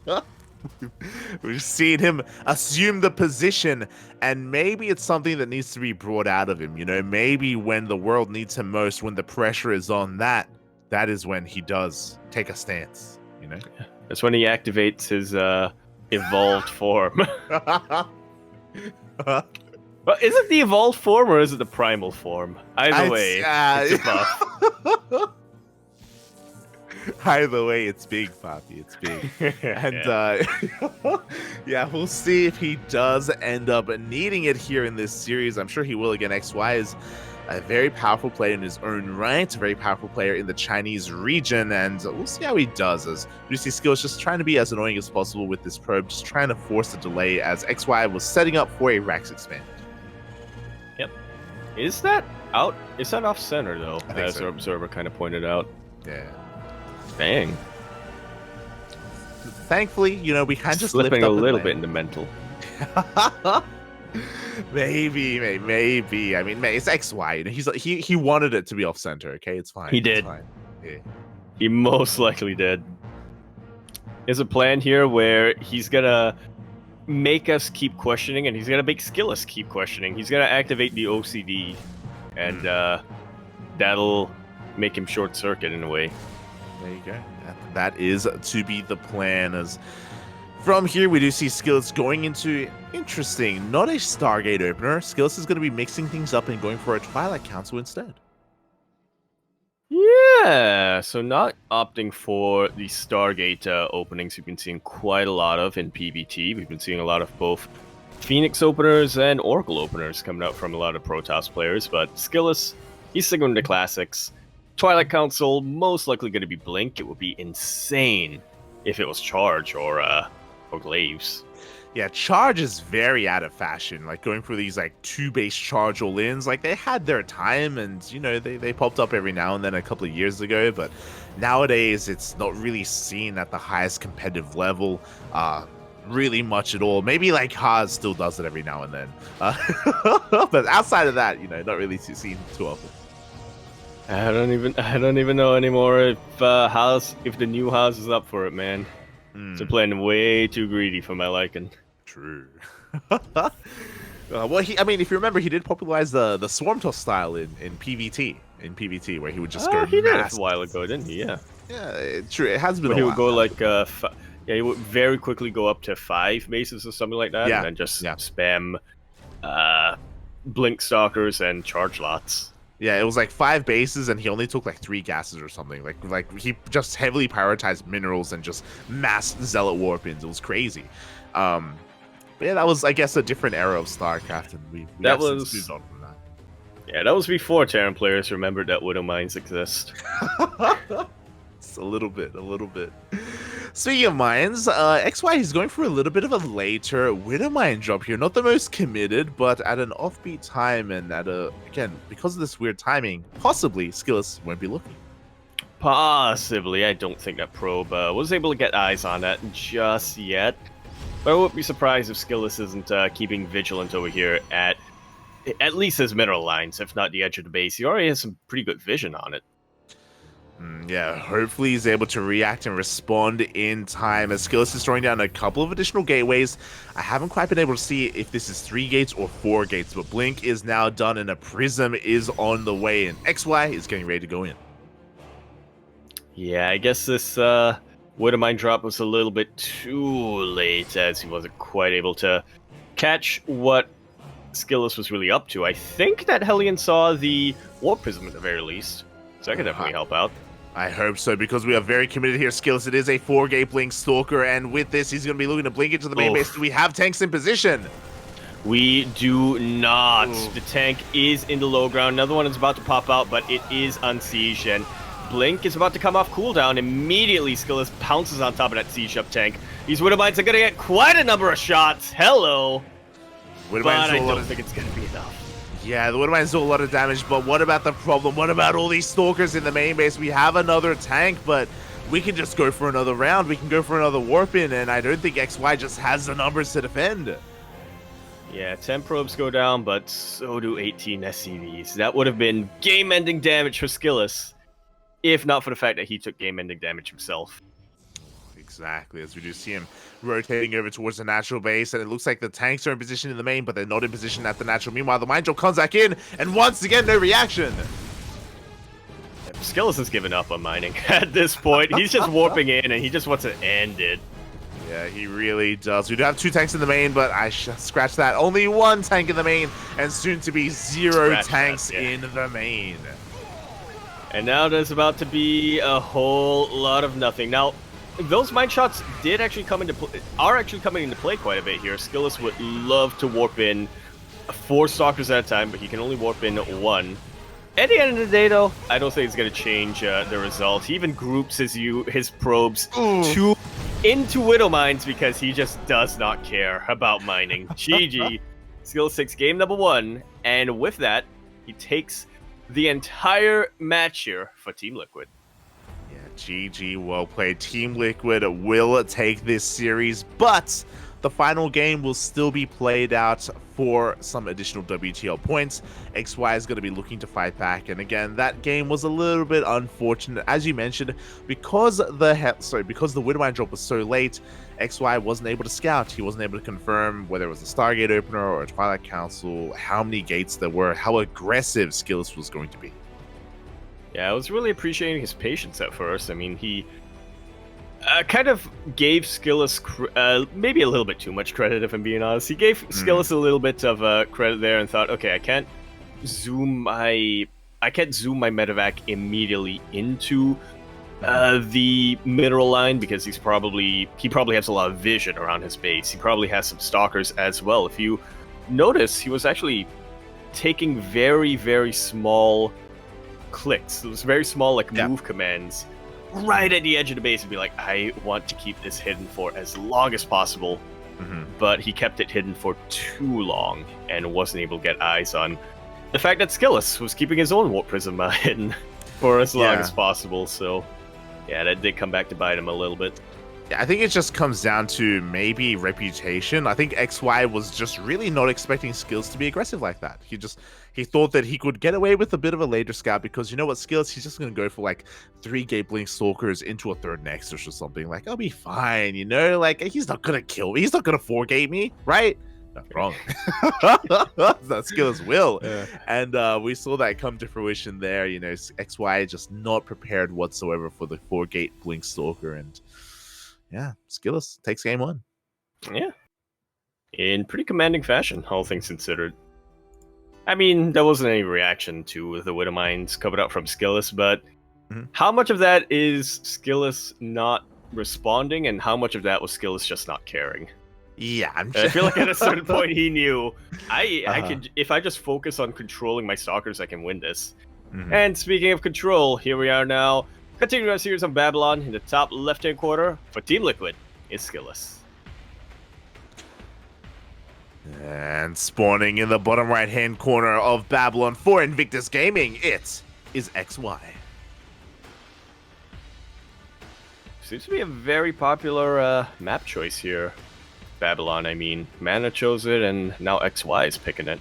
We've seen him assume the position, and maybe it's something that needs to be brought out of him. You know, maybe when the world needs him most, when the pressure is on, that is when he does take a stance. You know, that's when he activates his evolved form. Well, is it the evolved form or is it the primal form? Either way, it's a buff. Either way, it's big, Poppy. It's big. And yeah, we'll see if he does end up needing it here in this series. I'm sure he will again. XY is a very powerful player in his own right, a very powerful player in the Chinese region, and we'll see how he does. As we see SKillous just trying to be as annoying as possible with this probe, just trying to force a delay as XY was setting up for a Rax expand. Yep. Is that out? Is that off center though? As so. Our observer kind of pointed out. Yeah. Dang. Thankfully, you know, we had just slipping lift up a little bit into mental. maybe. I mean, it's XY. You know, he wanted it to be off center. Okay, it's fine. He did. It's fine. Yeah. He most likely did. There's a plan here where he's gonna make us keep questioning, and he's gonna make SKillous keep questioning. He's gonna activate the OCD, and that'll make him short circuit in a way. There you go. That is to be the plan. As from here, we do see SKillous going into interesting, not a Stargate opener. SKillous is going to be mixing things up and going for a Twilight Council instead. Yeah, so not opting for the Stargate openings we've been seeing quite a lot of in PBT. We've been seeing a lot of both Phoenix openers and Oracle openers coming out from a lot of Protoss players, but SKillous, he's sticking with the classics. Twilight Council, most likely going to be Blink. It would be insane if it was Charge or Glaives. Yeah, Charge is very out of fashion. Like going for these like 2-base Charge all-ins, like they had their time, and you know they popped up every now and then a couple of years ago. But nowadays, it's not really seen at the highest competitive level, really much at all. Maybe like Haas still does it every now and then, but outside of that, you know, not really seen too often. I don't even know anymore if the new Haas is up for it, man. They're playing way too greedy for my liking. True. Well, I mean, if you remember, he did popularize the Swarm Toss style in PvT, where he would just go. He did it a while ago, didn't he? Yeah. Yeah, true. It has been. He would go like he would very quickly go up to 5 bases or something like that, and then just spam Blink Stalkers and Charge Lots. Yeah, it was like 5 bases, and he only took like 3 gases or something. Like he just heavily prioritized minerals and just mass Zealot Warpins. It was crazy. But yeah, that was, I guess, a different era of StarCraft, and we that have was since moved on from that. Yeah, that was before Terran players remembered that Widow Mines exist. It's a little bit. Speaking of mines, XY is going for a little bit of a later Widow Mine drop here. Not the most committed, but at an offbeat time, and again, because of this weird timing, possibly SKillous won't be looking. Possibly. I don't think that Probe was able to get eyes on that just yet. But I wouldn't be surprised if SKillous isn't keeping vigilant over here at least his mineral lines, if not the edge of the base. He already has some pretty good vision on it. Yeah, hopefully he's able to react and respond in time, as SKillous is throwing down a couple of additional gateways. I haven't quite been able to see if this is 3 gates or 4 gates, but Blink is now done and a Prism is on the way, and XY is getting ready to go in. Yeah, I guess this Widow Mine drop was a little bit too late, as he wasn't quite able to catch what SKillous was really up to. I think that Hellion saw the Warp Prism at the very least, so that could definitely help out. I hope so, because we are very committed here, SKillous. It is a 4-gate Blink Stalker, and with this, he's going to be looking to blink into the main base. Do we have tanks in position? We do not. The tank is in the low ground. Another one is about to pop out, but it is unsieged, and Blink is about to come off cooldown. Immediately, SKillous pounces on top of that siege up tank. These Widow Mines are going to get quite a number of shots. Hello. But I don't think it's going to be enough. Yeah, the Widow Mines do a lot of damage, but what about the problem? What about all these Stalkers in the main base? We have another tank, but we can just go for another round. We can go for another warp in, and I don't think XY just has the numbers to defend. Yeah, 10 probes go down, but so do 18 SCVs. That would have been game-ending damage for SKillous, if not for the fact that he took game-ending damage himself. Exactly, as we do see him rotating over towards the natural base, and it looks like the tanks are in position in the main, but they're not in position at the natural. Meanwhile, the mine drop comes back in, and once again, no reaction. SKillous has given up on mining at this point. He's just warping in, and he just wants to end it. Yeah, he really does. We do have 2 tanks in the main, but I scratched that. Only 1 tank in the main, and soon to be 0 tanks in the main. And now there's about to be a whole lot of nothing. Now, those mine shots are actually coming into play quite a bit here. SKillous would love to warp in 4 Stalkers at a time, but he can only warp in 1. At the end of the day, though, I don't think it's going to change the result. He even groups his probes into Widow Mines because he just does not care about mining. GG. SKillous takes game number 1, and with that, he takes the entire match here for Team Liquid. GG, well played. Team Liquid will take this series, but the final game will still be played out for some additional WTL points. XY is going to be looking to fight back, and again, that game was a little bit unfortunate, as you mentioned, because the Widow Mine drop was so late. XY wasn't able to scout. He wasn't able to confirm whether it was a Stargate opener or a Twilight Council, how many gates there were, how aggressive SKillous was going to be. Yeah, I was really appreciating his patience at first. I mean, he kind of gave SKillous maybe a little bit too much credit, if I'm being honest. He gave SKillous a little bit of credit there and thought, okay, I can't zoom my medevac immediately into the mineral line because he probably has a lot of vision around his base. He probably has some stalkers as well. If you notice, he was actually taking very, very small clicks. Those very small move commands right at the edge of the base and be like, I want to keep this hidden for as long as possible. But he kept it hidden for too long and wasn't able to get eyes on the fact that SKillous was keeping his own warp prism hidden for as long as possible. So yeah, that did come back to bite him a little bit. Yeah, I think it just comes down to maybe reputation. I think XY was just really not expecting SKillous to be aggressive like that. He thought that he could get away with a bit of a later scout because you know what, SKillous, he's just going to go for like 3 Gateblink Stalkers into a 3rd Nexus or something. Like, I'll be fine, you know? Like, he's not going to kill me. He's not going to 4-gate me, right? No, wrong. That SKillous will. Yeah. And we saw that come to fruition there. You know, XY just not prepared whatsoever for the 4-gate Blink Stalker. And yeah, SKillous takes game 1. Yeah. In pretty commanding fashion, all things considered. I mean, there wasn't any reaction to the Widow Mines coming out from SKillous, but how much of that is SKillous not responding, and how much of that was SKillous just not caring? Yeah, I feel like at a certain point he knew I could, if I just focus on controlling my stalkers, I can win this. And speaking of control, here we are now, continuing our series on Babylon. In the top left-hand corner for Team Liquid is SKillous. And spawning in the bottom right-hand corner of Babylon for Invictus Gaming, it is XY. Seems to be a very popular map choice here. Babylon, I mean. Mana chose it, and now XY is picking it.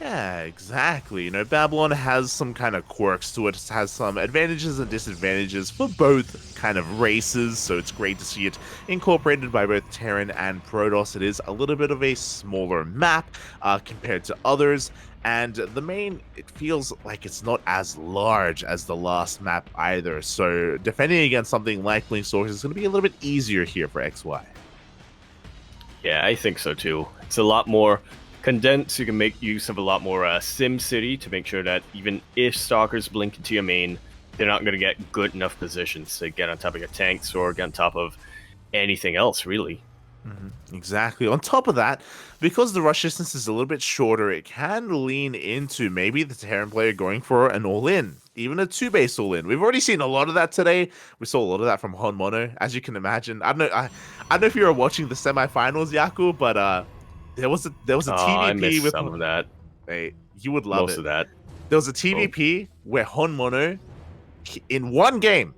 Yeah, exactly. You know, Babylon has some kind of quirks to it. It has some advantages and disadvantages for both kind of races, so it's great to see it incorporated by both Terran and Protoss. It is a little bit of a smaller map compared to others, and it feels like it's not as large as the last map either, so defending against something like Blink Stalkers is going to be a little bit easier here for XY. Yeah, I think so too. It's a lot more condensed. You can make use of a lot more Sim City to make sure that even if Stalkers blink into your main, they're not going to get good enough positions to get on top of your tanks or get on top of anything else, really. Exactly. On top of that, because the rush distance is a little bit shorter, it can lean into maybe the Terran player going for an all-in, even a 2-base all-in. We've already seen a lot of that today. We saw a lot of that from Hon Mono, as you can imagine. I don't know if you were watching the semifinals, Yaku, but there was a TVP I missed with some of that. Hey, you would love most of that. There was a TVP where Hon Mono, in one game,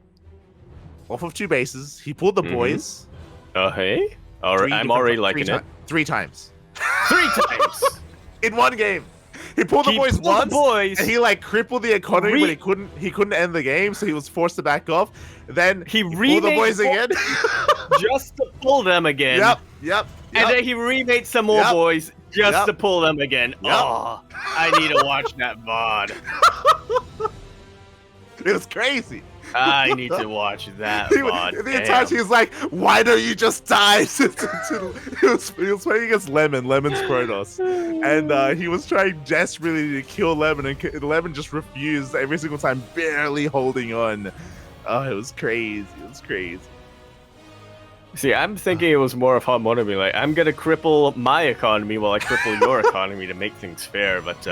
off of 2 bases, he pulled the boys. Hey? I'm already liking it. 3 times. 3 times! In one game. He pulled the boys once, and he like crippled the economy when he couldn't end the game, so he was forced to back off. Then he pulled the boys again. Just to pull them again. Yep. And then he remade some more boys just to pull them again. Oh, I need to watch that VOD. It was crazy. I need to watch that VOD. The entire team was like, why don't you just die? He was playing against Lemon's Protoss. And he was trying desperately to kill Lemon, and Lemon just refused every single time, barely holding on. Oh, it was crazy. It was crazy. See, I'm thinking it was more of Hot Mono being like, I'm going to cripple my economy while I cripple your economy to make things fair, but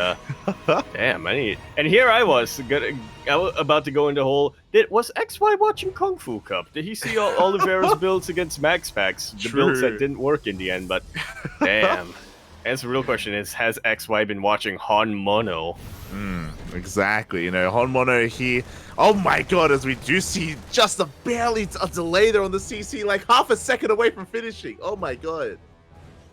damn, And here I was about to go into whole... Was XY watching Kung Fu Cup? Did he see all Oliveira's builds against Max Packs? The builds that didn't work in the end, but damn. And the real question is, has XY been watching Hon Mono? Exactly. You know, Hon Mono, oh my god, as we do see just barely a delay there on the CC, like half a second away from finishing. Oh my god.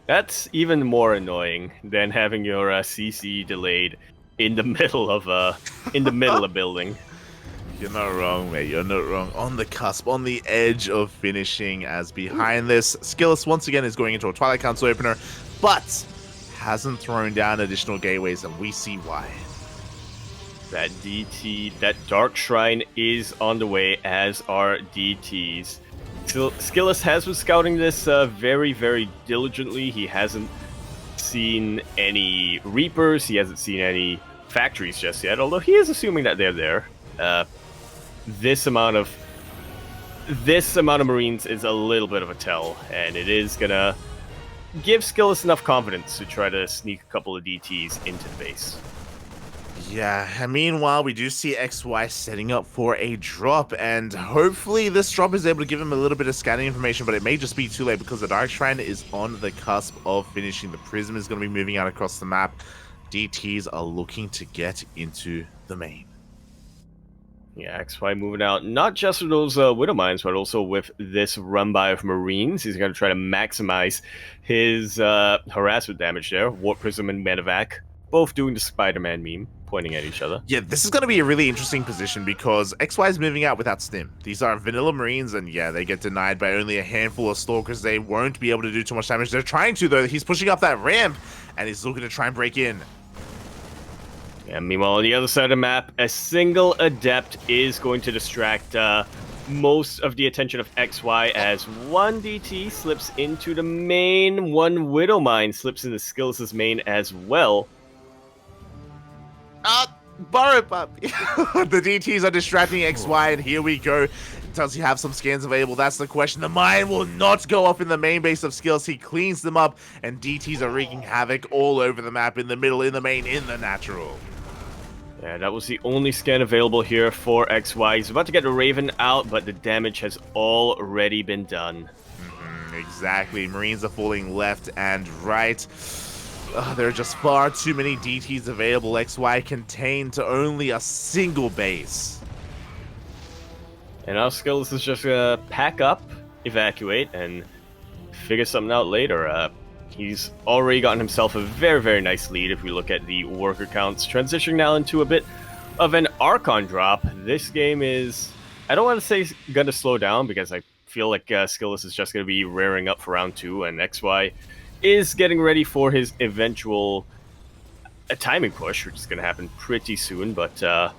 That's even more annoying than having your CC delayed in the middle of building. You're not wrong, mate. You're not wrong. On the cusp, on the edge of finishing, as behind this, SKillous once again is going into a Twilight Council opener, but hasn't thrown down additional gateways, and we see why. That DT, that Dark Shrine is on the way, as are DTs. SKillous has been scouting this very, very diligently. He hasn't seen any Reapers, he hasn't seen any factories just yet, although he is assuming that they're there. This amount of Marines is a little bit of a tell, and it is gonna give SKillous enough confidence to try to sneak a couple of DTs into the base. Yeah, and meanwhile, we do see XY setting up for a drop, and hopefully this drop is able to give him a little bit of scanning information, but it may just be too late because the Dark Shrine is on the cusp of finishing. The Prism is going to be moving out across the map. DTs are looking to get into the main. Yeah, XY moving out, not just with those Widow Mines, but also with this run-by of Marines. He's going to try to maximize his harassment damage there. Warp Prism and Medevac, both doing the Spider-Man meme, pointing at each other. Yeah, this is going to be a really interesting position because XY is moving out without Stim. These are vanilla Marines, and yeah, they get denied by only a handful of Stalkers. They won't be able to do too much damage. They're trying to, though. He's pushing up that ramp, and he's looking to try and break in. And meanwhile, on the other side of the map, a single Adept is going to distract most of the attention of XY as one DT slips into the main, one Widow Mine slips into SKillous' main as well. Borrow puppy. The DTs are distracting XY, and here we go. Does he have some scans available? That's the question. The mine will not go off in the main base of SKillous. He cleans them up, and DTs are wreaking havoc all over the map, in the middle, in the main, in the natural. Yeah, that was the only scan available here for XY. He's about to get the Raven out, but the damage has already been done. Exactly. Marines are falling left and right. There are just far too many DTs available. XY contained to only a single base. And now SKillous is just gonna pack up, evacuate, and figure something out later. He's already gotten himself a very, very nice lead if we look at the worker counts. Transitioning now into a bit of an Archon drop. This game is, I don't want to say gonna slow down because I feel like SKillous is just gonna be rearing up for round 2, and XY is getting ready for his eventual timing push, which is gonna happen pretty soon, but yeah,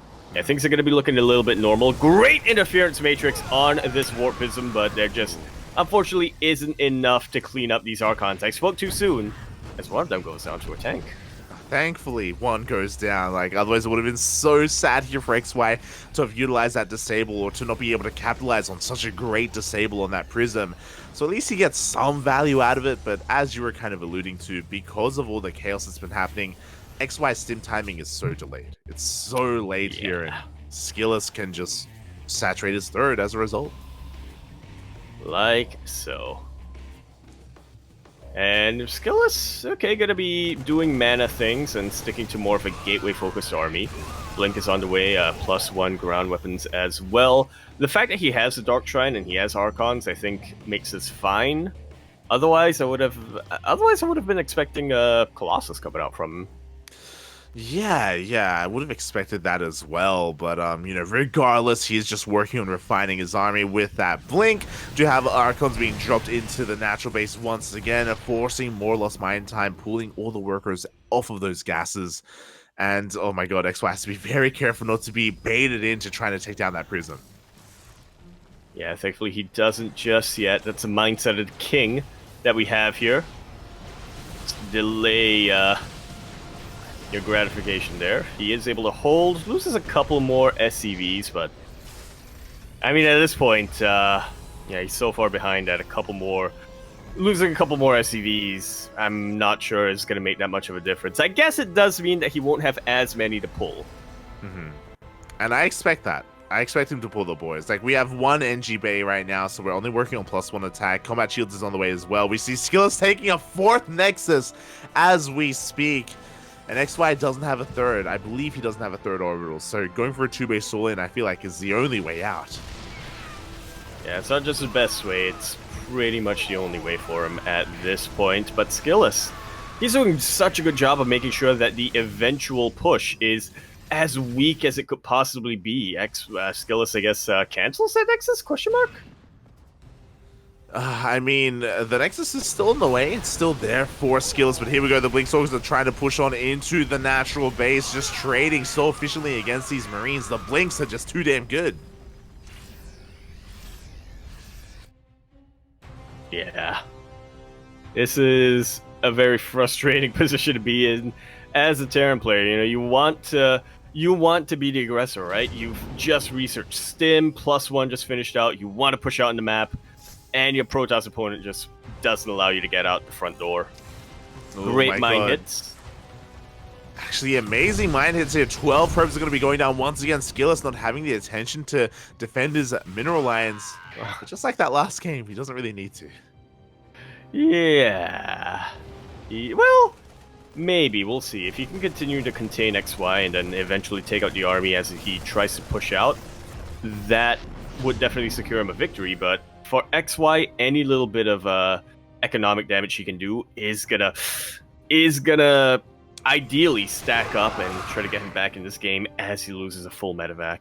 things are gonna be looking a little bit normal. Great interference matrix on this Warp Prism, but they're just unfortunately isn't enough to clean up these Archons. I spoke too soon, as one of them goes down to a tank. Thankfully, one goes down. Like, otherwise it would have been so sad here for XY to have utilized that disable or to not be able to capitalize on such a great disable on that Prism. So at least he gets some value out of it, but as you were kind of alluding to, because of all the chaos that's been happening, XY's Stim timing is so delayed. It's so late here, and SKillous can just saturate his third as a result. Like so. And SKillous, okay, gonna be doing mana things and sticking to more of a gateway-focused army. Blink is on the way, +1 ground weapons as well. The fact that he has a Dark Shrine and he has Archons, I think, makes this fine. Otherwise, I would have been expecting Colossus coming out from him. Yeah, I would have expected that as well, but you know, regardless, he's just working on refining his army with that blink. Do have Archons being dropped into the natural base once again, forcing more lost mine time, pulling all the workers off of those gases. And oh my god, XY has to be very careful not to be baited into trying to take down that Prism. Yeah, thankfully he doesn't just yet. That's a mindset of the king that we have here. Let's delay your gratification there. He is able to hold, loses a couple more SCVs, but I mean, at this point, yeah, he's so far behind at a couple more. Losing a couple more SCVs, I'm not sure is going to make that much of a difference. I guess it does mean that he won't have as many to pull. And I expect that. I expect him to pull the boys. Like, we have one NG Bay right now, so we're only working on +1 attack. Combat Shields is on the way as well. We see SKillous taking a 4th Nexus as we speak. And XY doesn't have a 3rd. I believe he doesn't have a 3rd orbital. So going for a 2-base Soul-In, I feel like, is the only way out. Yeah, it's not just the best way. It's pretty much the only way for him at this point. But SKillous, he's doing such a good job of making sure that the eventual push is as weak as it could possibly be. SKillous, I guess, cancels that Nexus? Question mark? I mean, the Nexus is still in the way. It's still there for SKillous, but here we go. The Blinkstalkers are trying to push on into the natural base, just trading so efficiently against these Marines. The Blinks are just too damn good. Yeah. This is a very frustrating position to be in as a Terran player. You know, you want to be the aggressor, right? You've just researched Stim, +1 just finished out. You want to push out in the map, and your Protoss opponent just doesn't allow you to get out the front door. Great mine hits. Actually, amazing mine hits here. 12 probes are going to be going down once again. SKillous not having the attention to defend his mineral lines. But just like that last game, he doesn't really need to. Yeah. Well, maybe. We'll see. If he can continue to contain XY and then eventually take out the army as he tries to push out, that would definitely secure him a victory. But for XY, any little bit of economic damage he can do is gonna ideally stack up and try to get him back in this game as he loses a full medevac.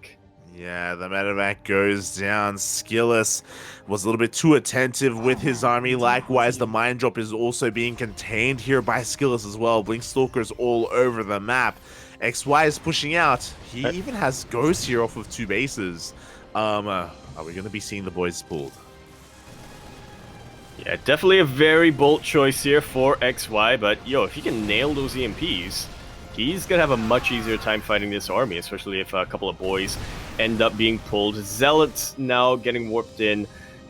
Yeah, the medevac goes down. SKillous was a little bit too attentive with his army. Likewise, the mine drop is also being contained here by SKillous as well. Blinkstalkers all over the map. XY is pushing out. He even has Ghost here off of 2 bases. Are we going to be seeing the boys pulled? Yeah, definitely a very bold choice here for XY, but yo, if he can nail those EMPs, he's going to have a much easier time fighting this army, especially if a couple of boys end up being pulled. Zealots now getting warped in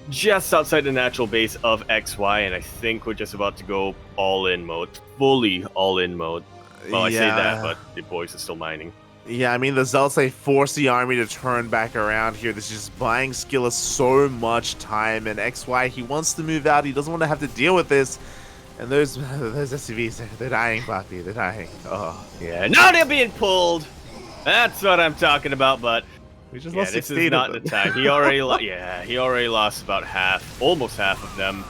just outside the natural base of XY, and I think we're just about to go all-in mode. Fully all-in mode. Well, I say that, but the boys are still mining. Yeah, I mean, the Zealots, they force the army to turn back around here. This is just buying SKillous so much time, and XY, he wants to move out. He doesn't want to have to deal with this. And those SCVs, they're dying, Poppy. They're dying. Oh. Yeah, now they're being pulled. That's what I'm talking about, but we just lost 16 this is not the time. He already he already lost about half, almost half of them.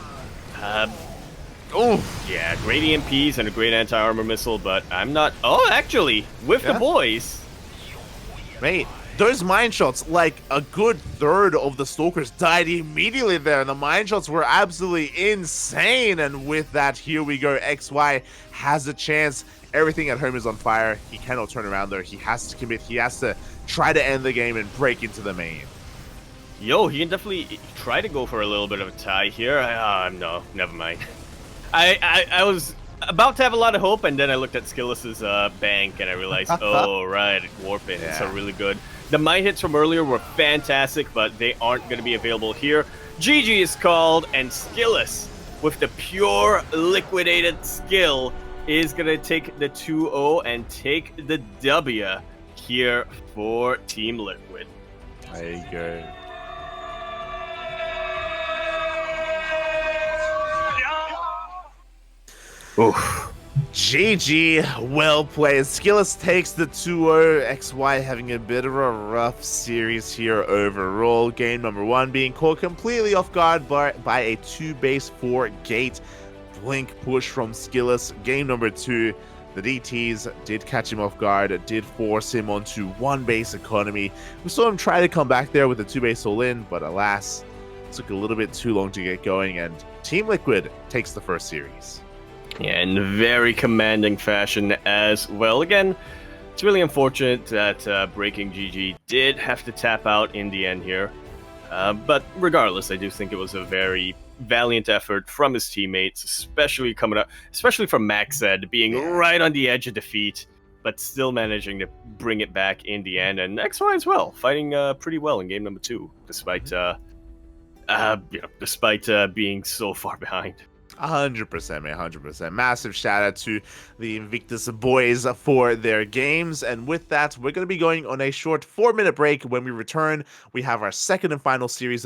Yeah, great EMPs and a great anti-armor missile, but I'm not... Oh, actually, with the boys... Mate, those mine shots, like a good third of the Stalkers died immediately there, and the mine shots were absolutely insane. And with that, here we go. XY has a chance. Everything at home is on fire. He cannot turn around though. He has to commit. He has to try to end the game and break into the main. Yo, he can definitely try to go for a little bit of a tie here. No, never mind. I was about to have a lot of hope, and then I looked at SKillous's bank, and I realized, oh, right, warp it. It's really good. The mine hits from earlier were fantastic, but they aren't going to be available here. GG is called, and SKillous, with the pure liquidated skill, is going to take the 2-0 and take the W here for Team Liquid. There you go. Oof. GG, well played. SKillous takes the 2-0. XY having a bit of a rough series here overall. Game number 1 being caught completely off guard by a 2-base 4-gate blink push from SKillous. Game number 2, the DTs did catch him off guard, did force him onto 1-base economy. We saw him try to come back there with a 2-base all-in, but alas, it took a little bit too long to get going, and Team Liquid takes the first series. Yeah, in very commanding fashion as well. Again, it's really unfortunate that Breaking GG did have to tap out in the end here. But regardless, I do think it was a very valiant effort from his teammates, especially from MacSed being right on the edge of defeat, but still managing to bring it back in the end. And XY as well, fighting pretty well in game number 2, despite being so far behind. 100%, man, 100%. Massive shout out to the Invictus boys for their games. And with that, we're going to be going on a short 4-minute break. When we return, we have our second and final series of the